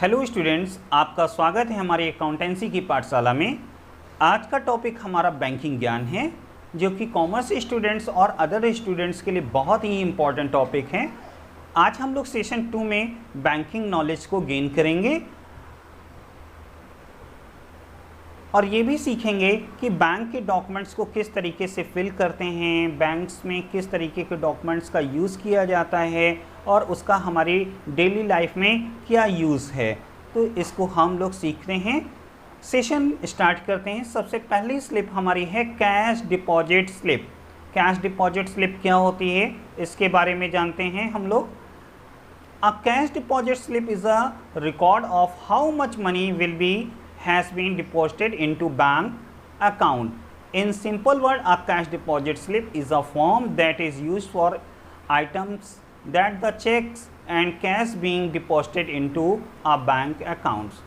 Hello students, आपका स्वागत है हमारी अकाउंटेंसी की पाठशाला में। आज का टॉपिक हमारा बैंकिंग ज्ञान है, जो कि कॉमर्स स्टूडेंट्स और अदर स्टूडेंट्स के लिए बहुत ही इम्पॉर्टेंट टॉपिक है। आज हम लोग सेशन 2 में बैंकिंग नॉलेज को गेन करेंगे और ये भी सीखेंगे कि बैंक के डॉक्यूमेंट्स को किस तरीके से फिल करते हैं, बैंक्स में किस तरीके के डॉक्यूमेंट्स का यूज़ किया जाता है और उसका हमारी डेली लाइफ में क्या यूज़ है। तो इसको हम लोग सीखते हैं। सेशन स्टार्ट करते हैं। सबसे पहली स्लिप हमारी है cash deposit slip. Cash deposit slip क्या होती है, इसके बारे में जानते हैं हम लोग। A cash deposit slip is a record of how much money will be has been deposited into bank account. In simple word, a cash deposit slip is a form that is used for items that the checks and cash being deposited into a bank accounts.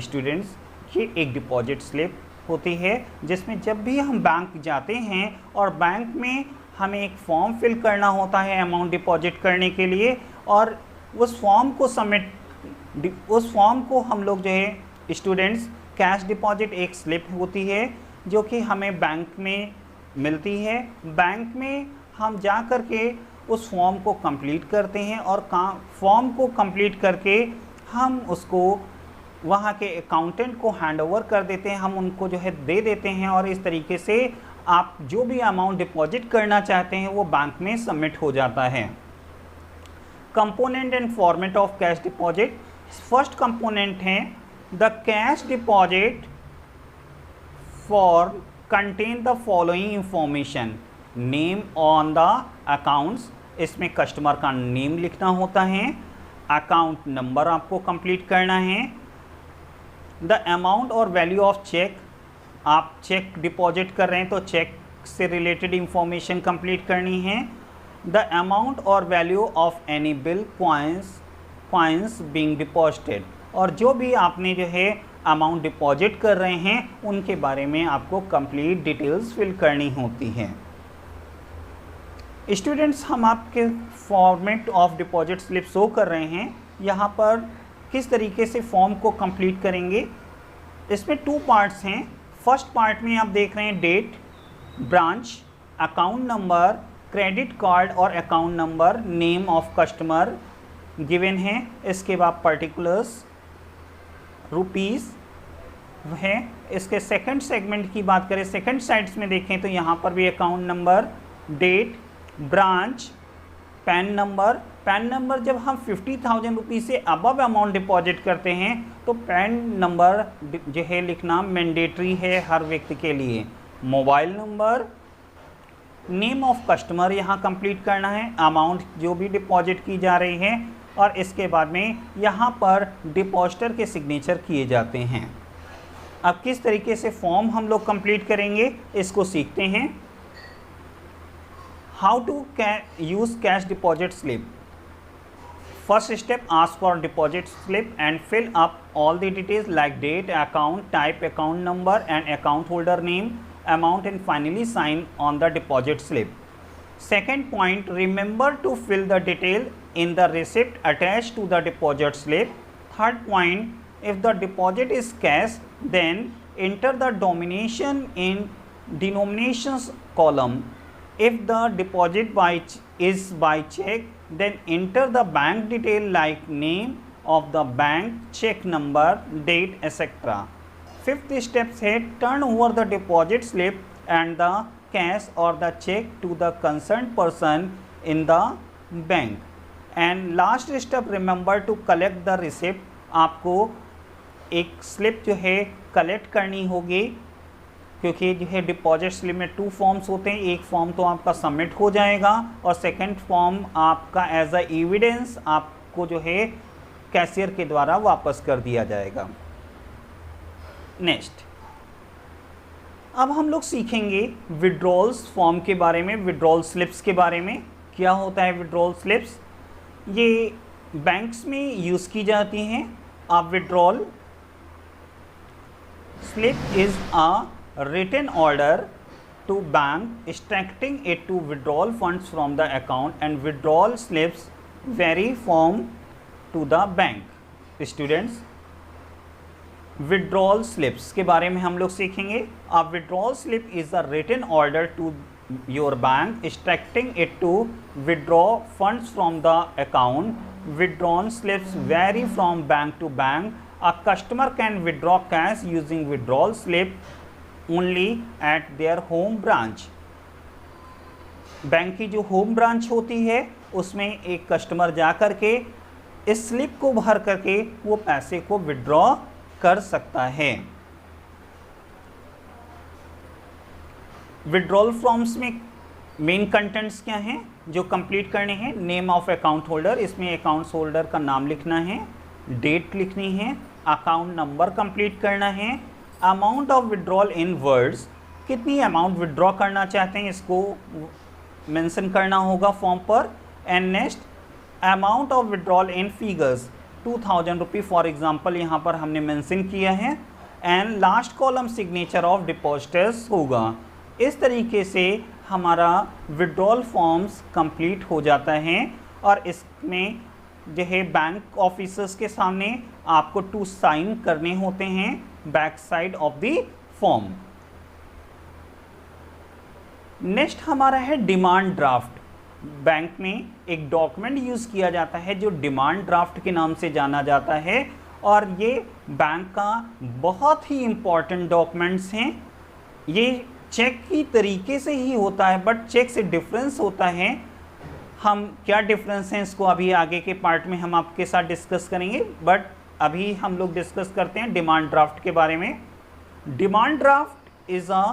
Students, ये एक deposit slip होती है जिसमें जब भी हम bank जाते हैं और बैंक में हमें एक फॉर्म फिल करना होता है अमाउंट डिपॉजिट करने के लिए, और उस फॉर्म को हम लोग जो है स्टूडेंट्स, कैश डिपॉजिट एक स्लिप होती है जो कि हमें बैंक में मिलती है। बैंक में हम जा कर के उस फॉर्म को कंप्लीट करते हैं और फॉर्म को कंप्लीट करके हम उसको वहाँ के अकाउंटेंट को हैंड ओवर कर देते हैं, हम उनको जो है दे देते हैं और इस तरीके से आप जो भी अमाउंट डिपॉजिट करना चाहते हैं वो बैंक में सबमिट हो जाता है। Component and format of cash deposit. First component है the cash deposit form contain the following information: name on the accounts, इसमें कस्टमर का नेम लिखना होता है, अकाउंट नंबर आपको कंप्लीट करना है, द अमाउंट और वैल्यू ऑफ चेक, आप चेक डिपॉजिट कर रहे हैं तो चेक से रिलेटेड इंफॉर्मेशन कंप्लीट करनी है, द अमाउंट और value of any bill coins being deposited, और जो भी आपने जो है अमाउंट डिपॉजिट कर रहे हैं उनके बारे में आपको कंप्लीट डिटेल्स फिल करनी होती हैं। स्टूडेंट्स, हम आपके format of deposit slip show कर रहे हैं। यहाँ पर किस तरीके से फॉर्म को कंप्लीट करेंगे, इसमें 2 पार्ट्स हैं। फर्स्ट पार्ट में आप देख रहे हैं date, branch, account number, credit card और account number, name of customer given है, इसके बाद पर्टिकुलर्स, रुपीज़ है। इसके सेकंड सेगमेंट की बात करें, सेकंड साइड्स में देखें तो यहाँ पर भी account number, date, branch, PAN number जब हम 50,000 रुपीज़ से अबव अमाउंट डिपॉजिट करते हैं तो पैन नंबर जो है लिखना मैंडेटरी है हर व्यक्ति के लिए। Mobile number, name of customer यहाँ कंप्लीट करना है, अमाउंट जो भी डिपॉजिट की जा रही है, और इसके बाद में यहाँ पर डिपॉजिटर के सिग्नेचर किए जाते हैं। अब किस तरीके से फॉर्म हम लोग कंप्लीट करेंगे इसको सीखते हैं। How to use cash deposit slip. First step, ask for deposit slip and fill up all the details like date, account type, account number and account holder name, amount, and finally sign on the deposit slip. Second point, remember to fill the detail in the receipt attached to the deposit slip. Third point, if the deposit is cash, then enter the denomination in denominations column. If the deposit is by check, then enter the bank detail like name of the bank, check number, date, etc. Fifth step है turn over the deposit slip and the cash or the check to the concerned person in the bank. And last step, remember to collect the receipt. आपको एक slip जो है collect करनी होगी, क्योंकि जो है डिपॉजिट स्लिप में 2 फॉर्म्स होते हैं। एक फॉर्म तो आपका सबमिट हो जाएगा और सेकंड फॉर्म आपका एज अ एविडेंस आपको जो है कैशियर के द्वारा वापस कर दिया जाएगा। नेक्स्ट, अब हम लोग सीखेंगे विड्रॉल्स फॉर्म के बारे में, विड्रॉल स्लिप्स के बारे में। क्या होता है विड्रॉल स्लिप्स? ये बैंक्स में यूज़ की जाती हैं। A withdrawal slip is a written order to bank instructing it to withdrawal funds from the account, and withdrawal slips vary from to the bank. Students, withdrawal slips के बारे में हम लोग सीखेंगे। A withdrawal slip is a written order to your bank instructing it to withdraw funds from the account. Withdrawal slips vary from bank to bank. A customer can withdraw cash using withdrawal slip only at their home branch. Bank की जो home branch होती है उसमें एक customer जा कर के इस स्लिप को भर करके वो पैसे को विड्रॉ कर सकता है। विड्रॉल फॉर्म्स में मेन कंटेंट्स क्या हैं जो कंप्लीट करने हैं? नेम ऑफ अकाउंट होल्डर, इसमें अकाउंट होल्डर का नाम लिखना है, डेट लिखनी है, अकाउंट नंबर कंप्लीट करना है, amount of withdrawal in words, कितनी अमाउंट विड्रॉ करना चाहते हैं इसको मेंशन करना होगा फॉर्म पर। And next amount of withdrawal in figures, 2000 रुपये फॉर एग्जाम्पल यहाँ पर हमने मेंशन किया है। And last column signature of depositors होगा। इस तरीके से हमारा विड्रॉल फॉर्म्स कंप्लीट हो जाता है और इसमें जो है बैंक ऑफिसर्स के सामने आपको 2 साइन करने होते हैं back side of the form. Next हमारा है डिमांड ड्राफ्ट। बैंक में एक डॉक्यूमेंट यूज़ किया जाता है जो डिमांड ड्राफ्ट के नाम से जाना जाता है और ये बैंक का बहुत ही इम्पॉर्टेंट डॉक्यूमेंट्स हैं। ये चेक की तरीके से ही होता है बट चेक से डिफरेंस होता है। हम क्या डिफरेंस हैं इसको अभी आगे के पार्ट में हम आपके साथ डिस्कस करेंगे, बट अभी हम लोग डिस्कस करते हैं डिमांड ड्राफ्ट के बारे में। Demand draft is a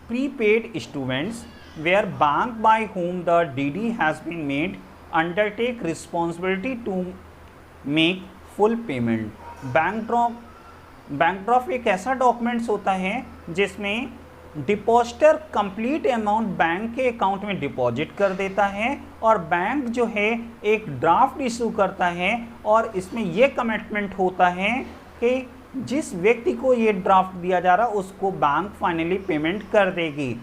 prepaid instruments where bank by whom the DD has been made undertake responsibility to make full payment। Bank draft एक ऐसा डॉक्यूमेंट्स होता है जिसमें डिपॉजिटर कंप्लीट अमाउंट बैंक के अकाउंट में डिपॉजिट कर देता है और बैंक जो है एक ड्राफ्ट इशू करता है और इसमें यह कमिटमेंट होता है कि जिस व्यक्ति को ये ड्राफ्ट दिया जा रहा है उसको बैंक फाइनली पेमेंट कर देगी।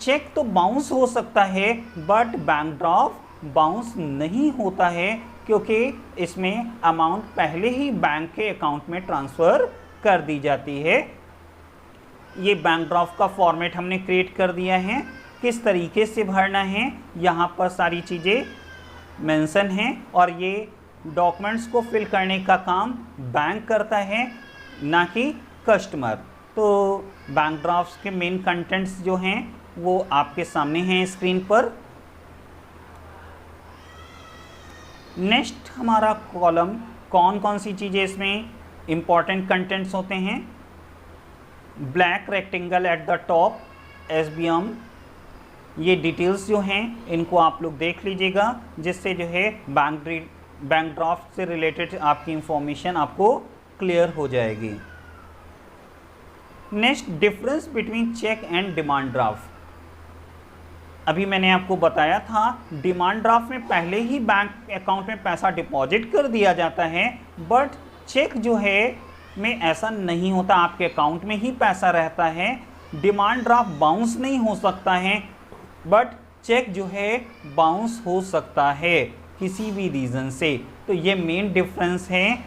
चेक तो बाउंस हो सकता है बट बैंक ड्राफ्ट बाउंस नहीं होता है क्योंकि इसमें अमाउंट पहले ही बैंक के अकाउंट में ट्रांसफ़र कर दी जाती है। ये बैंक ड्राफ्ट का फॉर्मेट हमने क्रिएट कर दिया है, किस तरीके से भरना है यहाँ पर सारी चीज़ें मेंशन हैं और ये डॉक्यूमेंट्स को फिल करने का काम बैंक करता है ना कि कस्टमर। तो बैंक ड्राफ्ट्स के मेन कंटेंट्स जो हैं वो आपके सामने हैं स्क्रीन पर। नेक्स्ट हमारा कॉलम कौन कौन सी चीज़ें इसमें इम्पॉर्टेंट कंटेंट्स होते हैं। Black rectangle at the top SBM, ये डिटेल्स जो हैं इनको आप लोग देख लीजिएगा जिससे जो है बैंक ड्राफ्ट से रिलेटेड आपकी इंफॉर्मेशन आपको क्लियर हो जाएगी। Next difference between cheque and demand draft. अभी मैंने आपको बताया था डिमांड ड्राफ्ट में पहले ही बैंक अकाउंट में पैसा डिपॉजिट कर दिया जाता है बट चेक जो है में ऐसा नहीं होता, आपके अकाउंट में ही पैसा रहता है। डिमांड ड्राफ्ट बाउंस नहीं हो सकता है बट चेक जो है बाउंस हो सकता है किसी भी रीज़न से। तो ये मेन डिफरेंस है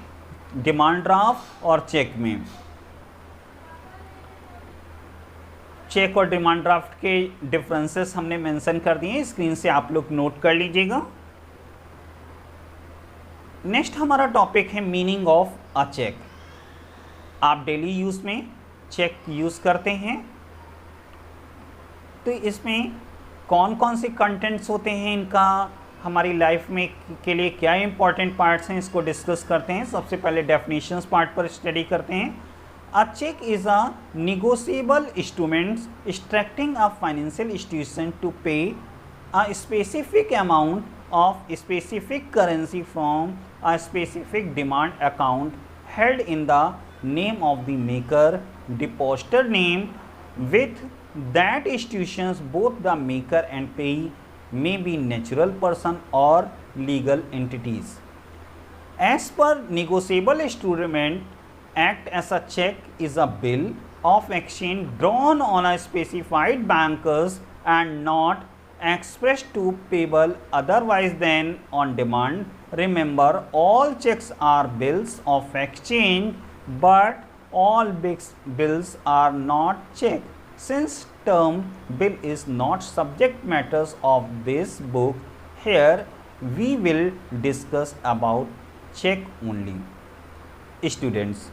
डिमांड ड्राफ्ट और चेक में। चेक और डिमांड ड्राफ्ट के डिफरेंसेस हमने मेंशन कर दिए, स्क्रीन से आप लोग नोट कर लीजिएगा। नेक्स्ट हमारा टॉपिक है मीनिंग ऑफ अ चेक। आप डेली यूज़ में चेक यूज़ करते हैं तो इसमें कौन कौन से कंटेंट्स होते हैं, इनका हमारी लाइफ में के लिए क्या इंपॉर्टेंट पार्ट्स हैं इसको डिस्कस करते हैं। सबसे पहले डेफिनेशंस पार्ट पर स्टडी करते हैं। A cheque is a negotiable instrument instructing a financial institution to pay a specific amount of specific currency from a specific demand account held in the name of the maker, depositor name with that institutions both the maker and payee may be natural person or legal entities. As per negotiable instrument act as a check is a bill of exchange drawn on a specified bankers and not expressed to payable otherwise than on demand. Remember all checks are bills of exchange but all bills are not check. Since term bill is not subject matters of this book, here we will discuss about check only. Students,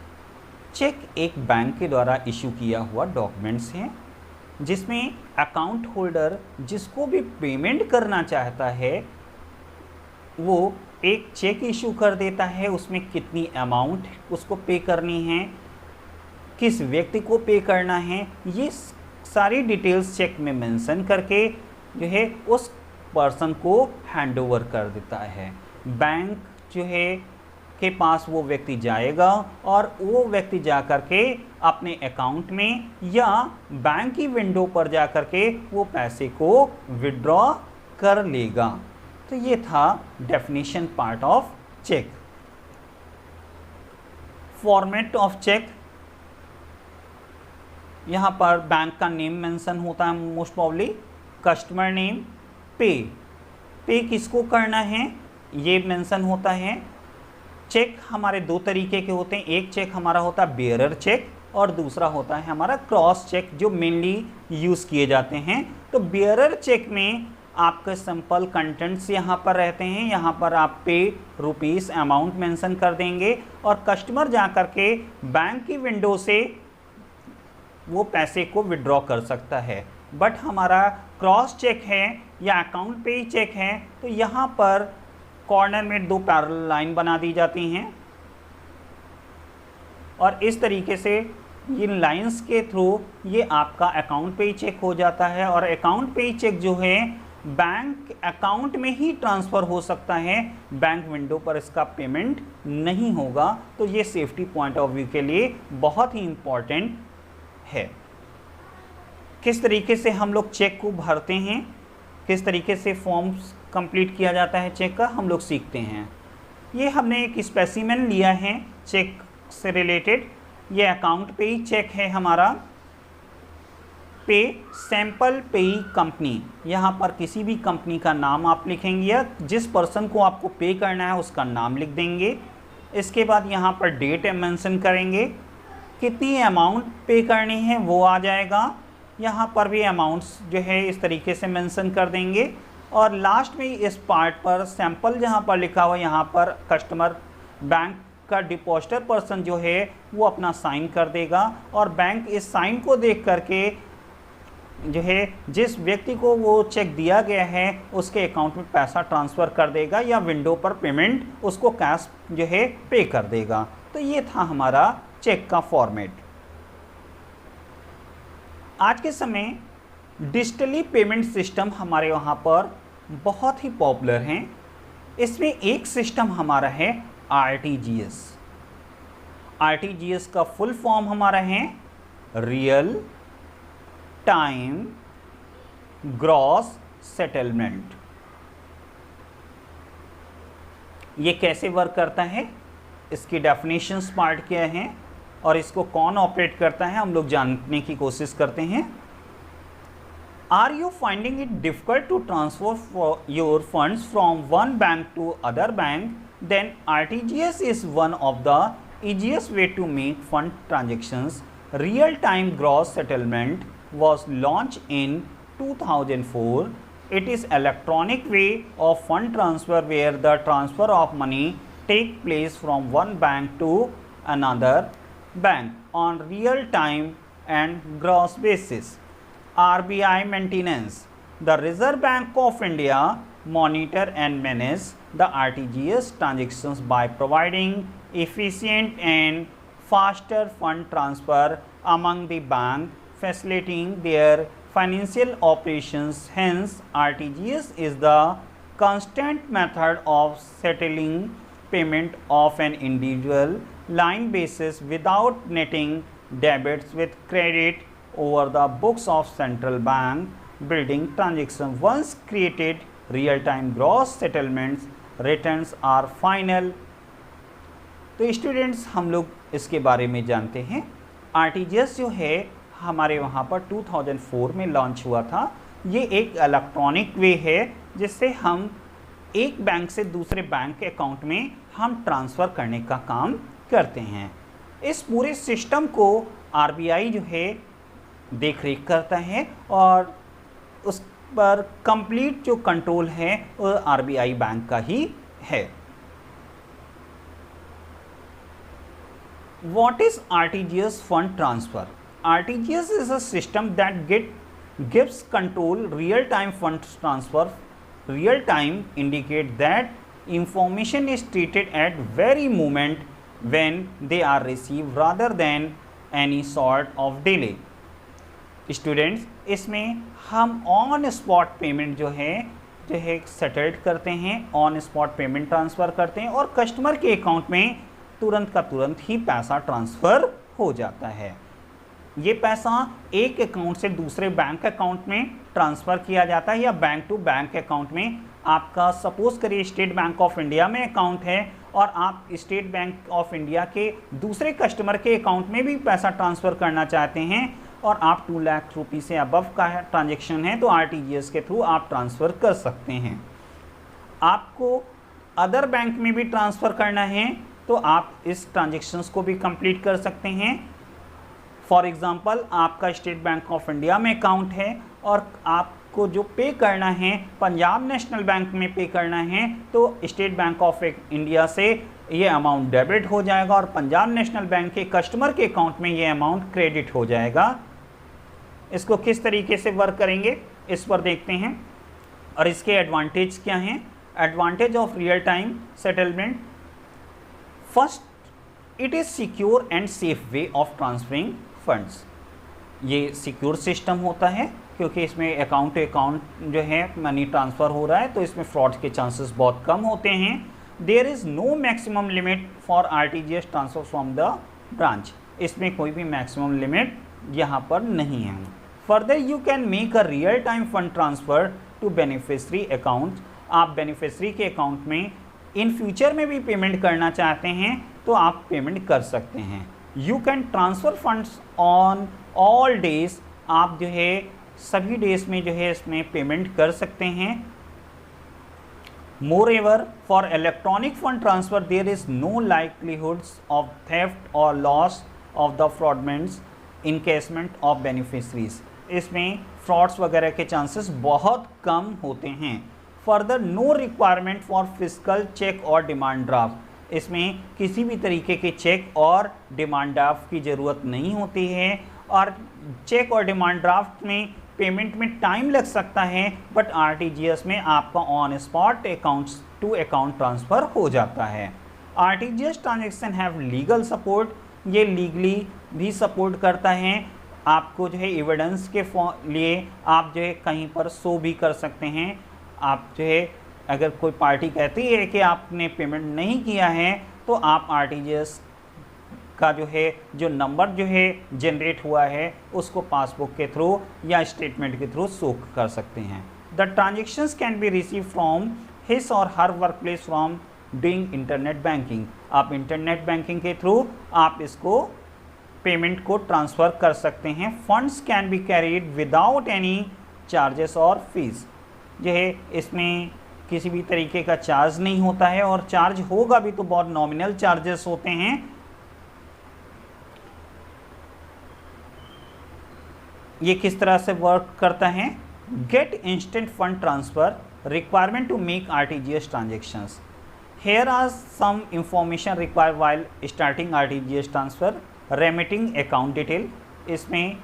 cheque एक bank के द्वारा issue किया हुआ documents है जिसमें account holder जिसको भी payment करना चाहता है वो एक चेक इशू कर देता है। उसमें कितनी अमाउंट उसको पे करनी है, किस व्यक्ति को पे करना है, ये सारी डिटेल्स चेक में मेंशन करके जो है उस पर्सन को हैंडओवर कर देता है। बैंक जो है के पास वो व्यक्ति जाएगा और वो व्यक्ति जा कर के अपने अकाउंट में या बैंक की विंडो पर जा कर के वो पैसे को विड्रॉ कर लेगा। तो ये था definition part of cheque. Format of cheque, यहाँ पर बैंक का नेम मेंशन होता है मोस्ट प्रॉब्ली, कस्टमर नेम, पे किसको करना है ये मेंशन होता है। चेक हमारे दो तरीके के होते हैं, एक चेक हमारा होता है बेयरर चेक और दूसरा होता है हमारा क्रॉस चेक जो मेनली यूज़ किए जाते हैं। तो बेयरर चेक में आपके सिंपल कंटेंट्स यहाँ पर रहते हैं, यहाँ पर आप पे रुपीस अमाउंट मेंशन कर देंगे और कस्टमर जा कर के बैंक की विंडो से वो पैसे को विड्रॉ कर सकता है। बट हमारा क्रॉस चेक है या अकाउंट पे चेक है तो यहाँ पर कॉर्नर में दो पैरेलल लाइन बना दी जाती हैं और इस तरीके से इन लाइंस के थ्रू ये आपका अकाउंट पे चेक हो जाता है। और अकाउंट पे चेक जो है बैंक अकाउंट में ही ट्रांसफ़र हो सकता है, बैंक विंडो पर इसका पेमेंट नहीं होगा। तो ये सेफ्टी पॉइंट ऑफ व्यू के लिए बहुत ही इम्पॉर्टेंट है। किस तरीके से हम लोग चेक को भरते हैं, किस तरीके से फॉर्म्स कंप्लीट किया जाता है चेक का, हम लोग सीखते हैं। ये हमने एक स्पेसिमेन लिया है चेक से रिलेटेड। ये अकाउंट पे चेक है हमारा, पे सैंपल पे कंपनी, यहाँ पर किसी भी कंपनी का नाम आप लिखेंगे या जिस पर्सन को आपको पे करना है उसका नाम लिख देंगे। इसके बाद यहाँ पर डेट मेंशन करेंगे, कितनी अमाउंट पे करनी है वो आ जाएगा। यहाँ पर भी अमाउंट्स जो है इस तरीके से मेंशन कर देंगे और लास्ट में इस पार्ट पर सैंपल जहाँ पर लिखा हुआ यहाँ पर कस्टमर बैंक का डिपॉजिटर पर्सन जो है वो अपना साइन कर देगा और बैंक इस साइन को देख करके जो है जिस व्यक्ति को वो चेक दिया गया है उसके अकाउंट में पैसा ट्रांसफ़र कर देगा या विंडो पर पेमेंट उसको कैश जो है पे कर देगा। तो ये था हमारा चेक का फॉर्मेट। आज के समय डिजिटली पेमेंट सिस्टम हमारे वहाँ पर बहुत ही पॉपुलर हैं। इसमें एक सिस्टम हमारा है आरटीजीएस। आरटीजीएस का फुल फॉर्म हमारा है रियल टाइम ग्रॉस सेटलमेंट। ये कैसे वर्क करता है, इसकी डेफिनेशंस पार्ट क्या है और इसको कौन ऑपरेट करता है हम लोग जानने की कोशिश करते हैं। Are you finding it difficult to transfer your funds from one bank to other bank? Then RTGS is one of the easiest way to make fund transactions. Real-time gross settlement was launched in 2004. It is electronic way of fund transfer where the transfer of money take place from one bank to another bank on real-time and gross basis. RBI maintenance. The Reserve Bank of India monitor and manage the RTGS transactions by providing efficient and faster fund transfer among the bank, facilitating their financial operations. Hence, RTGS is the constant method of settling payment of an individual line basis without netting debits with credit over the books of central bank, building transaction. Once created, real-time gross settlements returns are final. तो students हम लोग इसके बारे में जानते हैं। RTGS जो है हमारे वहाँ पर 2004 में लॉन्च हुआ था। ये एक इलेक्ट्रॉनिक वे है जिससे हम एक बैंक से दूसरे बैंक के अकाउंट में हम ट्रांसफ़र करने का काम करते हैं। इस पूरे सिस्टम को आरबीआई जो है देख रेख करता है और उस पर कंप्लीट जो कंट्रोल है वो आरबीआई बैंक का ही है। What is RTGS fund transfer? RTGS is a system that gives control real-time fund transfer. Real-time indicate that information is treated at very moment when they are received rather than any sort of delay. Students, इसमें हम on spot payment जो है settled करते हैं, on spot payment transfer करते हैं और customer के अकाउंट में तुरंत का तुरंत ही पैसा ट्रांसफ़र हो जाता है। ये पैसा एक अकाउंट से दूसरे बैंक अकाउंट में ट्रांसफ़र किया जाता है या बैंक टू बैंक अकाउंट में। आपका सपोज़ करिए स्टेट बैंक ऑफ इंडिया में अकाउंट है और आप स्टेट बैंक ऑफ इंडिया के दूसरे कस्टमर के अकाउंट में भी पैसा ट्रांसफ़र करना चाहते हैं और आप 2 लाख रुपये से अबव का ट्रांजेक्शन है तो आरटीजीएस के थ्रू आप ट्रांसफ़र कर सकते हैं। आपको अदर बैंक में भी ट्रांसफ़र करना है तो आप इस ट्रांजेक्शन्स को भी कंप्लीट कर सकते हैं। फॉर एग्ज़ाम्पल, आपका स्टेट बैंक ऑफ इंडिया में अकाउंट है और आपको जो पे करना है पंजाब नेशनल बैंक में पे करना है तो स्टेट बैंक ऑफ इंडिया से ये अमाउंट डेबिट हो जाएगा और पंजाब नेशनल बैंक के कस्टमर के अकाउंट में ये अमाउंट क्रेडिट हो जाएगा। इसको किस तरीके से वर्क करेंगे इस पर देखते हैं और इसके एडवांटेज क्या हैं। Advantage of real time settlement, first, it is secure and safe way of transferring funds. ये सिक्योर सिस्टम होता है क्योंकि इसमें अकाउंट टू अकाउंट जो है मनी ट्रांसफ़र हो रहा है तो इसमें फ्रॉड के चांसेस बहुत कम होते हैं। There is no maximum limit for RTGS transfer from the branch, इसमें कोई भी मैक्सिमम लिमिट यहाँ पर नहीं है। Further you can make a real time fund transfer to beneficiary account. आप बेनिफिशरी के अकाउंट में इन फ्यूचर में भी पेमेंट करना चाहते हैं तो आप पेमेंट कर सकते हैं। You can transfer funds on all days, आप जो है सभी डेज में जो है इसमें पेमेंट कर सकते हैं। मोreover, for electronic fund transfer there is no likelihoods of theft or loss of the fraudulent encashment of beneficiaries, इसमें फ्रॉड्स वगैरह के चांसेस बहुत कम होते हैं। Further no requirement for physical cheque और डिमांड ड्राफ्ट, इसमें किसी भी तरीके के चेक और डिमांड ड्राफ्ट की ज़रूरत नहीं होती है और चेक और डिमांड ड्राफ्ट में पेमेंट में टाइम लग सकता है बट आरटीजीएस में आपका on spot accounts to account transfer हो जाता है। RTGS transaction have legal support, ये लीगली भी सपोर्ट करता है। आपको जो है एविडेंस के लिए आप जो है कहीं पर शो भी कर सकते हैं। आप जो है अगर कोई पार्टी कहती है कि आपने पेमेंट नहीं किया है तो आप आरटीजीएस का जो नंबर जो है जनरेट हुआ है उसको पासबुक के थ्रू या स्टेटमेंट के थ्रू शो कर सकते हैं। The transactions can be receive from his or her work place from doing internet banking, आप इंटरनेट बैंकिंग के थ्रू आप इसको पेमेंट को ट्रांसफ़र कर सकते हैं। Funds can be carried without any charges or fees, जो है इसमें किसी भी तरीके का चार्ज नहीं होता है और चार्ज होगा भी तो बहुत नॉमिनल चार्जेस होते हैं। ये किस तरह से वर्क करता है। Get instant fund transfer, requirement to make RTGS transactions. Here are some information required while starting RTGS transfer. Remitting account detail, इसमें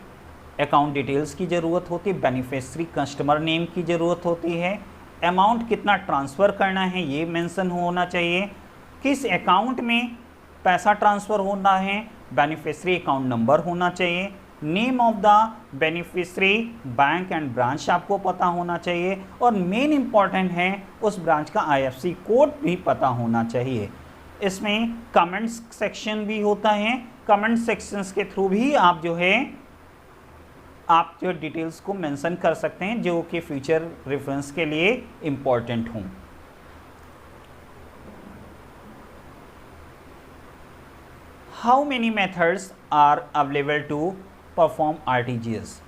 अकाउंट डिटेल्स की ज़रूरत होती है, बेनिफिशरी कस्टमर नेम की ज़रूरत होती है, अमाउंट कितना ट्रांसफ़र करना है ये मेंशन होना चाहिए, किस अकाउंट में पैसा ट्रांसफ़र होना है, बेनिफिशरी अकाउंट नंबर होना चाहिए, name of the beneficiary, bank and branch आपको पता होना चाहिए और मेन इम्पॉर्टेंट है उस ब्रांच का आईएफएससी कोड भी पता होना चाहिए। इसमें कमेंट्स सेक्शन भी होता है, कमेंट सेक्शंस के थ्रू भी आप जो डिटेल्स को मेंशन कर सकते हैं जो कि फ्यूचर रेफरेंस के लिए इम्पॉर्टेंट हों। How many methods are available to perform RTGS.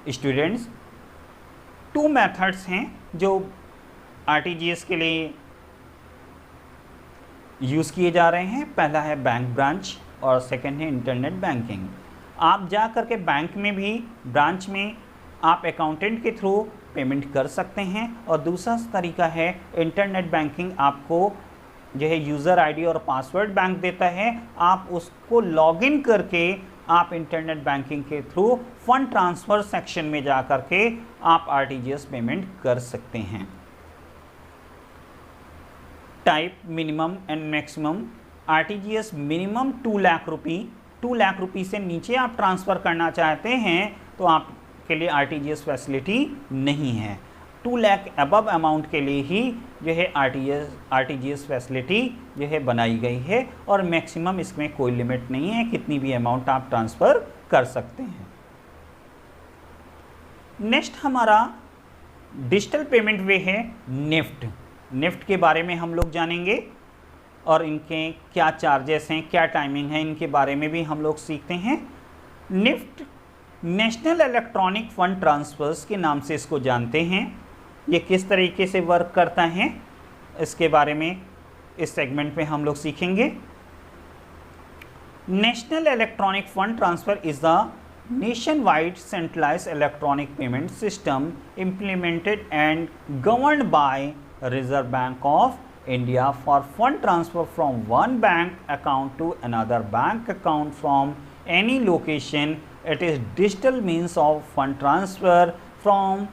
Students, 2 methods हैं जो आरटीजीएस के लिए यूज़ किए जा रहे हैं। पहला है बैंक ब्रांच और सेकंड है इंटरनेट बैंकिंग। आप जा कर के बैंक में भी, ब्रांच में आप अकाउंटेंट के थ्रू पेमेंट कर सकते हैं। और दूसरा तरीका है इंटरनेट बैंकिंग, आपको जो है यूज़र आईडी और पासवर्ड बैंक देता है, आप उसको लॉगिन करके आप इंटरनेट बैंकिंग के थ्रू फंड ट्रांसफ़र सेक्शन में जा कर के आप आरटीजीएस पेमेंट कर सकते हैं। Type, minimum and maximum. RTGS minimum 2 lakh रुपये, 2 लाख रुपये से नीचे आप ट्रांसफ़र करना चाहते हैं तो आपके लिए आरटीजीएस फैसिलिटी नहीं है। 2 लाख अबव अमाउंट के लिए ही जो है आरटीजीएस फैसिलिटी जो है बनाई गई है, और मैक्सिमम इसमें कोई लिमिट नहीं है, कितनी भी अमाउंट आप ट्रांसफ़र कर सकते हैं। नेक्स्ट हमारा डिजिटल पेमेंट वे है निफ्ट। निफ्ट के बारे में हम लोग जानेंगे और इनके क्या चार्जेस हैं, क्या टाइमिंग है, इनके बारे में भी हम लोग सीखते हैं। NEFT national electronic fund transfers के नाम से इसको जानते हैं। ये किस तरीके से वर्क करता है इसके बारे में इस सेगमेंट में हम लोग सीखेंगे। National electronic fund transfer is the nationwide centralized electronic payment system implemented and governed by Reserve Bank of India for fund transfer from one bank account to another bank account from any location. It is digital means of fund transfer from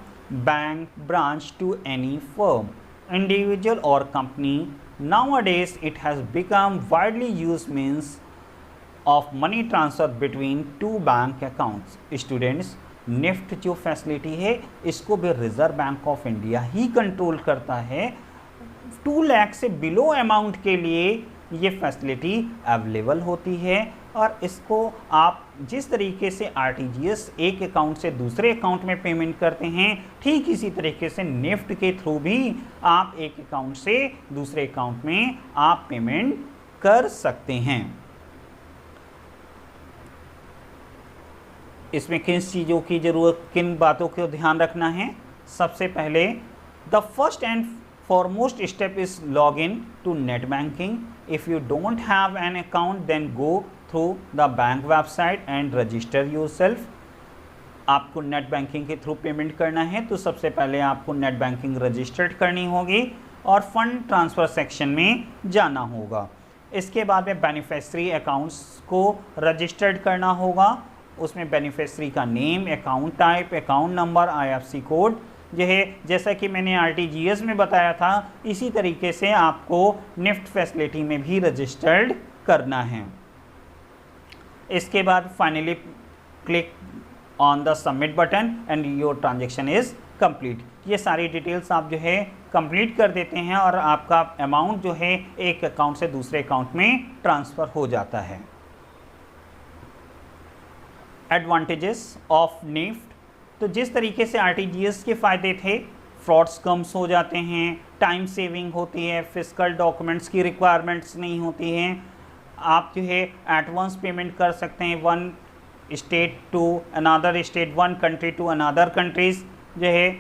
bank branch to any firm, individual or company. Nowadays it has become widely used means of money transfer between 2 bank accounts. Students, NEFT जो facility है इसको भी reserve bank of India ही control करता है। 2 लाख से below amount के लिए ये फैसिलिटी अवेलेबल होती है, और इसको आप जिस तरीके से आरटीजीएस एक अकाउंट से दूसरे अकाउंट में पेमेंट करते हैं, ठीक इसी तरीके से निफ्ट के थ्रू भी आप एक अकाउंट से दूसरे अकाउंट में आप पेमेंट कर सकते हैं। इसमें किन चीज़ों की ज़रूरत, किन बातों को ध्यान रखना है। सबसे पहले the first and foremost step is log in to net banking. If you don't have an account then go through the bank website and register yourself. आपको नेट बैंकिंग के थ्रू पेमेंट करना है तो सबसे पहले आपको नेट बैंकिंग रजिस्टर्ड करनी होगी और फंड ट्रांसफ़र सेक्शन में जाना होगा। इसके बाद में बेनिफिशियरी अकाउंट्स को रजिस्टर्ड करना होगा। उसमें बेनिफिशियरी का name, account type, account number, IFSC code जो है, जैसा कि मैंने आरटीजीएस में बताया था, इसी तरीके से आपको निफ्ट फैसिलिटी में भी रजिस्टर्ड करना है। इसके बाद finally click on the submit button and your transaction is complete. ये सारी डिटेल्स आप जो है कंप्लीट कर देते हैं और आपका अमाउंट जो है एक अकाउंट से दूसरे अकाउंट में ट्रांसफ़र हो जाता है। एडवांटेजेस ऑफ निफ्ट, तो जिस तरीके से आरटीजीएस के फ़ायदे थे, फ्रॉड्स कम्स हो जाते हैं, टाइम सेविंग होती है, फिजिकल डॉक्यूमेंट्स की रिक्वायरमेंट्स नहीं होती हैं, आप जो है एडवांस पेमेंट कर सकते हैं one state to another state, one country to another countries जो है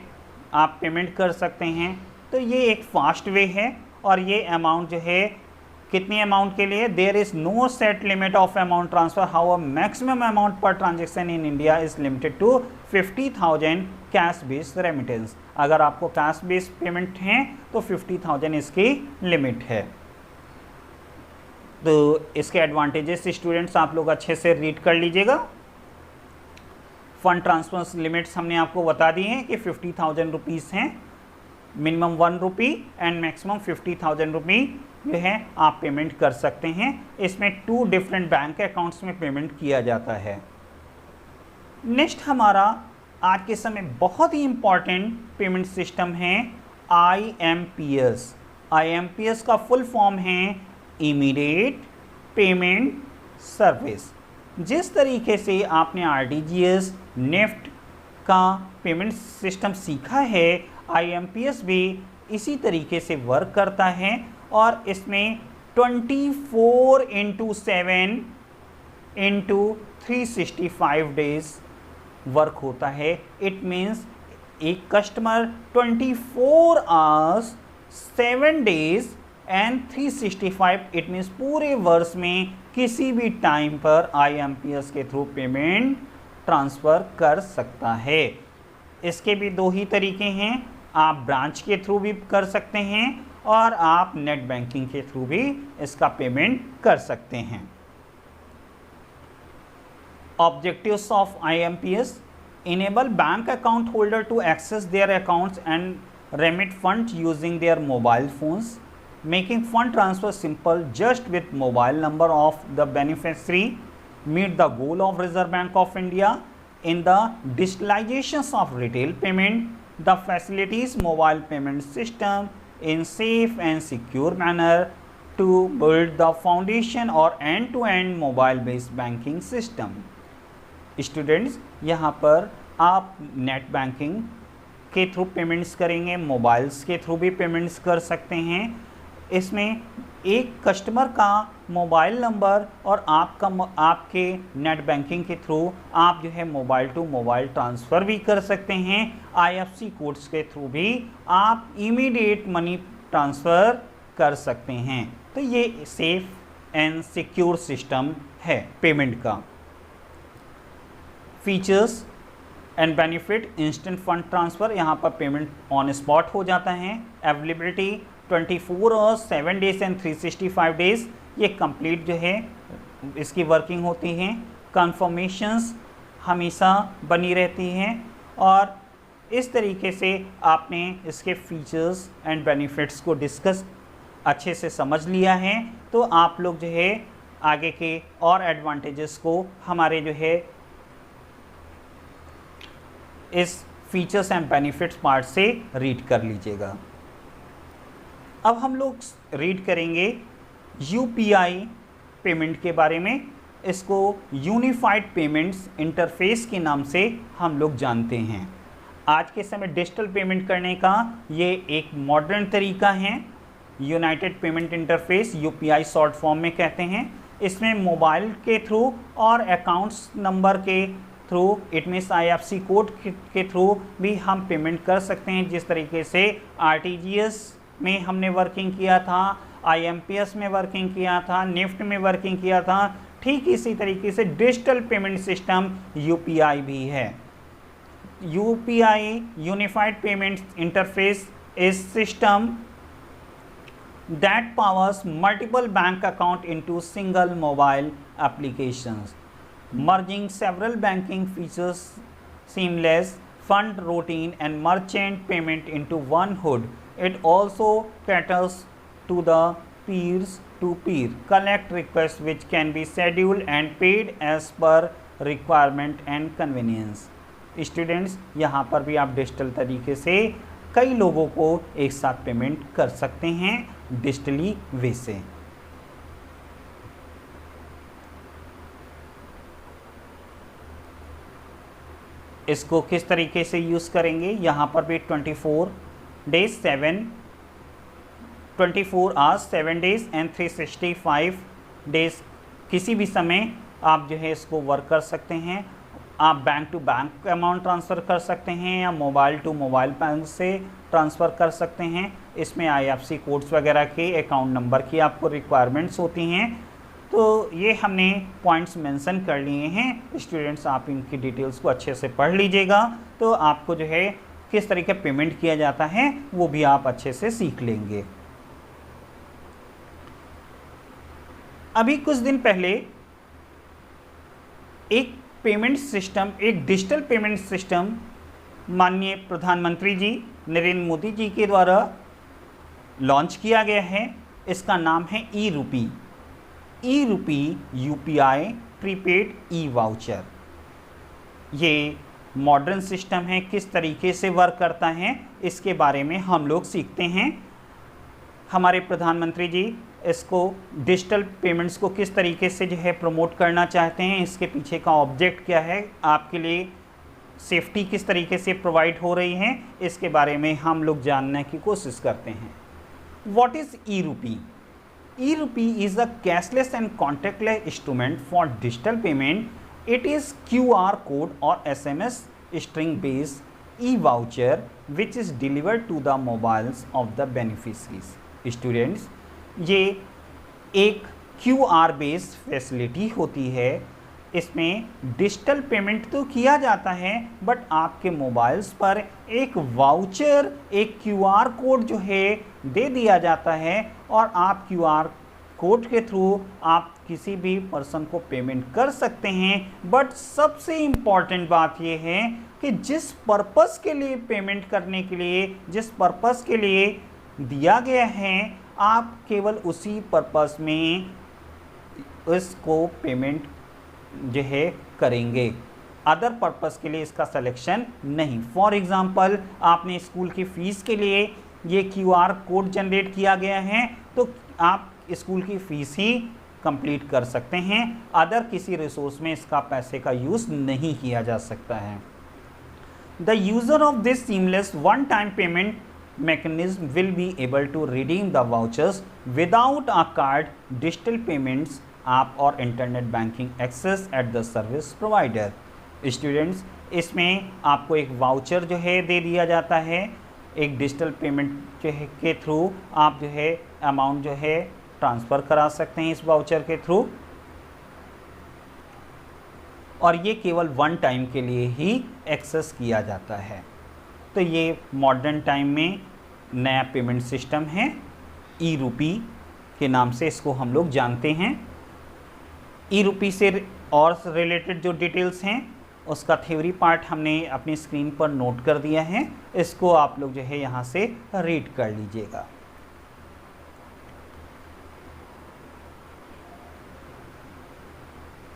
आप पेमेंट कर सकते हैं। तो ये एक फास्ट वे है, और ये अमाउंट जो है कितनी अमाउंट के लिए, there is no set limit of amount transfer, how maximum amount per transaction in India is limited to 50,000 cash based remittance. अगर आपको कैश बेस्ड पेमेंट हैं तो 50,000 इसकी लिमिट है। तो इसके एडवांटेजेस स्टूडेंट्स आप लोग अच्छे से रीड कर लीजिएगा। फंड ट्रांसफर लिमिट्स हमने आपको बता दी हैं कि 50,000 रुपीज़ हैं, मिनिमम 1 रुपी एंड मैक्सिमम 50,000 रुपी जो है आप पेमेंट कर सकते हैं। इसमें 2 डिफरेंट बैंक अकाउंट्स में पेमेंट किया जाता है। नेक्स्ट हमारा आज के समय बहुत ही इम्पॉर्टेंट पेमेंट सिस्टम है IMPS। IMPS का फुल फॉर्म है इमीडिएट पेमेंट सर्विस। जिस तरीके से आपने आरटीजीएस, निफ्ट का पेमेंट सिस्टम सीखा है, IMPS भी इसी तरीके से वर्क करता है, और इसमें 24/7 × 365 डेज वर्क होता है। इट मीन्स एक customer 24 hours 7 days and 365 it means पूरे वर्ष में किसी भी टाइम पर IMPS के थ्रू पेमेंट ट्रांसफ़र कर सकता है। इसके भी दो ही तरीके हैं, आप ब्रांच के थ्रू भी कर सकते हैं और आप नेट बैंकिंग के थ्रू भी इसका पेमेंट कर सकते हैं। Objectives of IMPS: enable bank account holder to access their accounts and remit funds using their mobile phones, making fund transfer simple just with mobile number of the beneficiary, meet the goal of Reserve Bank of India in the digitalizations of retail payment, the facilities mobile payment system in safe and secure manner to build the foundation or end-to-end mobile based banking system। Students, यहाँ पर आप net banking के through payments करेंगे, mobiles के through भी payments कर सकते हैं। इसमें एक कस्टमर का मोबाइल नंबर और आपके नेट बैंकिंग के थ्रू आप जो है मोबाइल टू मोबाइल ट्रांसफ़र भी कर सकते हैं। IFSC कोड्स के थ्रू भी आप इमीडिएट मनी ट्रांसफ़र कर सकते हैं। तो ये सेफ एंड सिक्योर सिस्टम है पेमेंट का। Features and benefit: instant fund transfer, यहाँ पर पेमेंट ऑन स्पॉट हो जाता है। Availability 24 hours, 7 days and 365 days, ये कंप्लीट जो है इसकी वर्किंग होती है। कन्फर्मेशंस हमेशा बनी रहती हैं और इस तरीके से आपने इसके फीचर्स एंड बेनिफिट्स को डिस्कस अच्छे से समझ लिया है। तो आप लोग जो है आगे के और एडवांटेजेस को हमारे जो है इस फीचर्स एंड बेनिफिट्स पार्ट से रीड कर लीजिएगा। अब हम लोग रीड करेंगे UPI पेमेंट के बारे में। इसको यूनिफाइड पेमेंट्स इंटरफेस के नाम से हम लोग जानते हैं। आज के समय डिजिटल पेमेंट करने का ये एक मॉडर्न तरीका है। United payment interface UPI short form में कहते हैं। इसमें मोबाइल के थ्रू और अकाउंट्स नंबर के through, it means IFSC code के थ्रू भी हम पेमेंट कर सकते हैं। जिस तरीके से RTGS में हमने वर्किंग किया था, IMPS में वर्किंग किया था, निफ्ट में वर्किंग किया था, ठीक इसी तरीके से डिजिटल पेमेंट सिस्टम UPI भी है। UPI unified payment interface is system that powers multiple bank account into single mobile applications, merging several banking features, seamless fund routine and merchant payment into one hood. It also caters to the peer-to-peer collect requests which can be scheduled and paid as per requirement and convenience। Students, यहाँ पर भी आप digital तरीके से कई लोगों को एक साथ पेमेंट कर सकते हैं डिजिटली वे से। इसको किस तरीके से यूज़ करेंगे, यहाँ पर भी 24 आवर्स 7 डेज एंड 365 डेज किसी भी समय आप जो है इसको वर्क कर सकते हैं। आप bank to bank amount transfer कर सकते हैं या मोबाइल टू मोबाइल बैंक से ट्रांसफ़र कर सकते हैं। इसमें IFSC कोड्स वगैरह के अकाउंट नंबर की आपको रिक्वायरमेंट्स होती हैं। तो ये हमने पॉइंट्स मेंशन कर लिए हैं। स्टूडेंट्स, आप इनकी डिटेल्स को अच्छे से पढ़ लीजिएगा तो आपको जो है किस तरीके पेमेंट किया जाता है वो भी आप अच्छे से सीख लेंगे। अभी कुछ दिन पहले एक पेमेंट सिस्टम, एक डिजिटल पेमेंट सिस्टम माननीय प्रधानमंत्री जी नरेंद्र मोदी जी के द्वारा लॉन्च किया गया है। इसका नाम है ई-रूपी UPI प्रीपेड ई-वाउचर। ये मॉडर्न सिस्टम है, किस तरीके से वर्क करता है इसके बारे में हम लोग सीखते हैं। हमारे प्रधानमंत्री जी इसको डिजिटल पेमेंट्स को किस तरीके से जो है प्रमोट करना चाहते हैं, इसके पीछे का ऑब्जेक्ट क्या है, आपके लिए सेफ्टी किस तरीके से प्रोवाइड हो रही है, इसके बारे में हम लोग जानने की कोशिश करते हैं। What is e RUPI? E RUPI is a cashless and contactless instrument for digital payment. It is QR code or SMS string based e voucher which is delivered to the mobiles of the beneficiaries. Students, ये एक QR based facility होती है। इसमें digital payment तो किया जाता है, but आपके मोबाइल्स पर एक वाउचर, एक QR कोड जो है दे दिया जाता है, और आप QR कोड के थ्रू आप किसी भी पर्सन को पेमेंट कर सकते हैं। बट सबसे इम्पॉर्टेंट बात यह है कि जिस पर्पस के लिए पेमेंट करने के लिए, जिस पर्पस के लिए दिया गया है, आप केवल उसी पर्पस में इसको पेमेंट जो है करेंगे। अदर पर्पस के लिए इसका सिलेक्शन नहीं। फॉर एग्जांपल, आपने स्कूल की फ़ीस के लिए ये QR कोड जनरेट किया गया है, तो आप स्कूल की फ़ीस ही कंप्लीट कर सकते हैं। अदर किसी रिसोर्स में इसका पैसे का यूज़ नहीं किया जा सकता है। The user of this seamless one time payment mechanism will be able to redeem the vouchers without a card, digital payments app or internet banking access at the service provider. Students, इसमें आपको एक voucher जो है दे दिया जाता है, एक digital payment जो है के थ्रू आप जो है अमाउंट जो है ट्रांसफ़र करा सकते हैं इस वाउचर के थ्रू, और ये केवल वन टाइम के लिए ही एक्सेस किया जाता है। तो ये मॉडर्न टाइम में नया पेमेंट सिस्टम है, ई-रूपी के नाम से इसको हम लोग जानते हैं। ई-रूपी से और रिलेटेड जो डिटेल्स हैं उसका थ्योरी पार्ट हमने अपनी स्क्रीन पर नोट कर दिया है, इसको आप लोग जो है यहाँ से रीड कर लीजिएगा।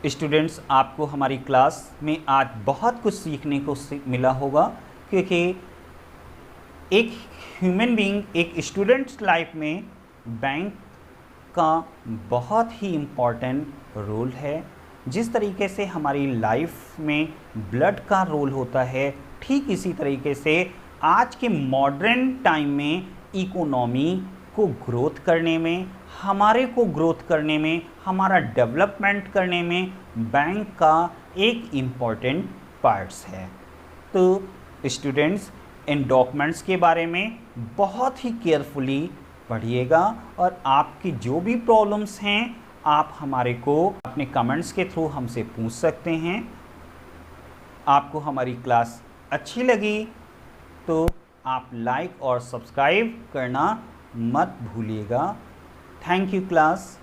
स्टूडेंट्स, आपको हमारी क्लास में आज बहुत कुछ सीखने को मिला होगा, क्योंकि एक ह्यूमन बीइंग, एक स्टूडेंट्स लाइफ में बैंक का बहुत ही इम्पॉर्टेंट रोल है। जिस तरीके से हमारी लाइफ में ब्लड का रोल होता है, ठीक इसी तरीके से आज के मॉडर्न टाइम में इकोनॉमी को ग्रोथ करने में, हमारे को ग्रोथ करने में, हमारा डेवलपमेंट करने में बैंक का एक इम्पॉर्टेंट पार्ट्स है। तो स्टूडेंट्स, इन डॉक्यूमेंट्स के बारे में बहुत ही केयरफुली पढ़िएगा, और आपकी जो भी प्रॉब्लम्स हैं आप हमारे को अपने कमेंट्स के थ्रू हमसे पूछ सकते हैं। आपको हमारी क्लास अच्छी लगी तो आप लाइक और सब्सक्राइब करना मत भूलिएगा। Thank you class.